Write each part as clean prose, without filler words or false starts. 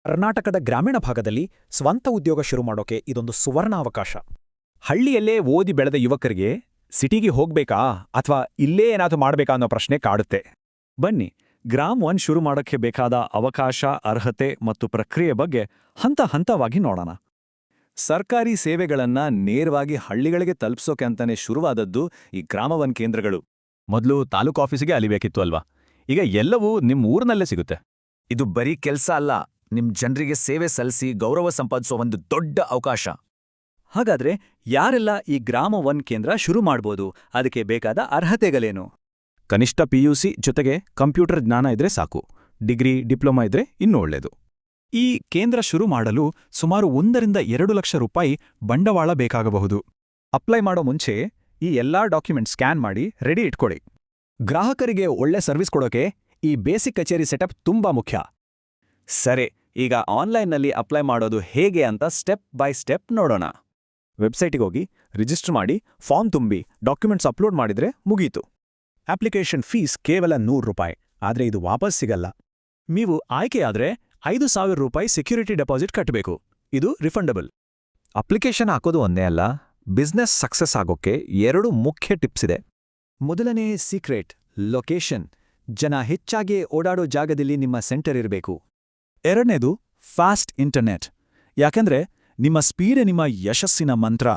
ಕರ್ನಾಟಕದ ಗ್ರಾಮೀಣ ಭಾಗದಲ್ಲಿ ಸ್ವಂತ ಉದ್ಯೋಗ ಶುರು ಮಾಡೋಕೆ ಇದೊಂದು ಸುವರ್ಣಾವಕಾಶ. ಹಳ್ಳಿಯಲ್ಲೇ ಓದಿ ಬೆಳೆದ ಯುವಕರಿಗೆ ಸಿಟಿಗೆ ಹೋಗ್ಬೇಕಾ ಅಥವಾ ಇಲ್ಲೇ ಏನಾದರೂ ಮಾಡಬೇಕಾ ಅನ್ನೋ ಪ್ರಶ್ನೆ ಕಾಡುತ್ತೆ. ಬನ್ನಿ, ಗ್ರಾಮ್1 ಶುರು ಮಾಡೋಕ್ಕೆ ಬೇಕಾದ ಅವಕಾಶ, ಅರ್ಹತೆ ಮತ್ತು ಪ್ರಕ್ರಿಯೆ ಬಗ್ಗೆ ಹಂತ ಹಂತವಾಗಿ ನೋಡೋಣ. ಸರ್ಕಾರಿ ಸೇವೆಗಳನ್ನ ನೇರವಾಗಿ ಹಳ್ಳಿಗಳಿಗೆ ತಲುಪಿಸೋಕೆ ಅಂತಾನೆ ಶುರುವಾದದ್ದು ಈ ಗ್ರಾಮ1 ಕೇಂದ್ರಗಳು. ಮೊದಲು ತಾಲೂಕು ಆಫೀಸಿಗೆ ಅಲಿಬೇಕಿತ್ತು ಅಲ್ವಾ? ಈಗ ಎಲ್ಲವೂ ನಿಮ್ಮ ಊರಿನಲ್ಲೇ ಸಿಗುತ್ತೆ. ಇದು ಬರೀ ಕೆಲ್ಸ ಅಲ್ಲ, ನಿಮ್ ಜನರಿಗೆ ಸೇವೆ ಸಲ್ಲಿಸಿ ಗೌರವ ಸಂಪಾದಿಸೋ ಒಂದು ದೊಡ್ಡ ಅವಕಾಶ. ಹಾಗಾದ್ರೆ ಯಾರೆಲ್ಲ ಈ ಗ್ರಾಮ1 ಕೇಂದ್ರ ಶುರು ಮಾಡ್ಬೋದು? ಅದಕ್ಕೆ ಬೇಕಾದ ಅರ್ಹತೆಗಳೇನು? ಕನಿಷ್ಠ PUC ಜೊತೆಗೆ ಕಂಪ್ಯೂಟರ್ ಜ್ಞಾನ ಇದ್ರೆ ಸಾಕು. ಡಿಗ್ರಿ, ಡಿಪ್ಲೊಮಾ ಇದ್ರೆ ಇನ್ನೂ ಒಳ್ಳೆಯದು. ಈ ಕೇಂದ್ರ ಶುರು ಮಾಡಲು ಸುಮಾರು 1-2 ಲಕ್ಷ ರೂಪಾಯಿ ಬಂಡವಾಳ ಬೇಕಾಗಬಹುದು. ಅಪ್ಲೈ ಮಾಡೋ ಮುಂಚೆ ಈ ಎಲ್ಲಾ ಡಾಕ್ಯುಮೆಂಟ್ ಸ್ಕ್ಯಾನ್ ಮಾಡಿ ರೆಡಿ ಇಟ್ಕೊಳ್ಳಿ. ಗ್ರಾಹಕರಿಗೆ ಒಳ್ಳೆ ಸರ್ವಿಸ್ ಕೊಡೋಕೆ ಈ ಬೇಸಿಕ್ ಕಚೇರಿ ಸೆಟಪ್ ತುಂಬಾ ಮುಖ್ಯ. ಸರಿ, ಈಗ ಆನ್ಲೈನ್ನಲ್ಲಿ ಅಪ್ಲೈ ಮಾಡೋದು ಹೇಗೆ ಅಂತ ಸ್ಟೆಪ್ ಬೈ ಸ್ಟೆಪ್ ನೋಡೋಣ. ವೆಬ್ಸೈಟಿಗೆ ಹೋಗಿ ರಿಜಿಸ್ಟರ್ ಮಾಡಿ, ಫಾರ್ಮ್ ತುಂಬಿ, ಡಾಕ್ಯುಮೆಂಟ್ಸ್ ಅಪ್ಲೋಡ್ ಮಾಡಿದ್ರೆ ಮುಗೀತು. ಅಪ್ಲಿಕೇಶನ್ ಫೀಸ್ ಕೇವಲ 100 ರೂಪಾಯಿ, ಆದ್ರೆ ಇದು ವಾಪಸ್ ಸಿಗಲ್ಲ. ನೀವು ಆಯ್ಕೆಯಾದ್ರೆ 5,000 ರೂಪಾಯಿ ಸೆಕ್ಯೂರಿಟಿ ಡೆಪಾಸಿಟ್ ಕಟ್ಟಬೇಕು. ಇದು ರಿಫಂಡಬಲ್. ಅಪ್ಲಿಕೇಶನ್ ಹಾಕೋದು ಒಂದೇ ಅಲ್ಲ, ಬಿಸ್ನೆಸ್ ಸಕ್ಸಸ್ ಆಗೋಕ್ಕೆ 2 ಮುಖ್ಯ ಟಿಪ್ಸ್ ಇದೆ. ಮೊದಲನೇ ಸೀಕ್ರೆಟ್ ಲೊಕೇಶನ್. ಜನ ಹೆಚ್ಚಾಗಿ ಓಡಾಡೋ ಜಾಗದಲ್ಲಿ ನಿಮ್ಮ ಸೆಂಟರ್ ಇರಬೇಕು. ಎರಡನೇದು ಫಾಸ್ಟ್ ಇಂಟರ್ನೆಟ್. ಯಾಕೆಂದ್ರೆ ನಿಮ್ಮ ಸ್ಪೀಡೇ ನಿಮ್ಮ ಯಶಸ್ಸಿನ ಮಂತ್ರ.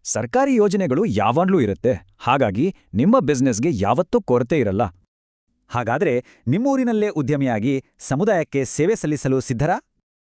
ಸರ್ಕಾರಿ ಯೋಜನೆಗಳು ಯಾವಾಗ್ಲೂ ಇರುತ್ತೆ, ಹಾಗಾಗಿ ನಿಮ್ಮ ಬಿಸ್ನೆಸ್ಗೆ ಯಾವತ್ತೂ ಕೊರತೆ ಇರಲ್ಲ. ಹಾಗಾದ್ರೆ ನಿಮ್ಮೂರಿನಲ್ಲೇ ಉದ್ಯಮಿಯಾಗಿ ಸಮುದಾಯಕ್ಕೆ ಸೇವೆ ಸಲ್ಲಿಸಲು ಸಿದ್ಧರಾ?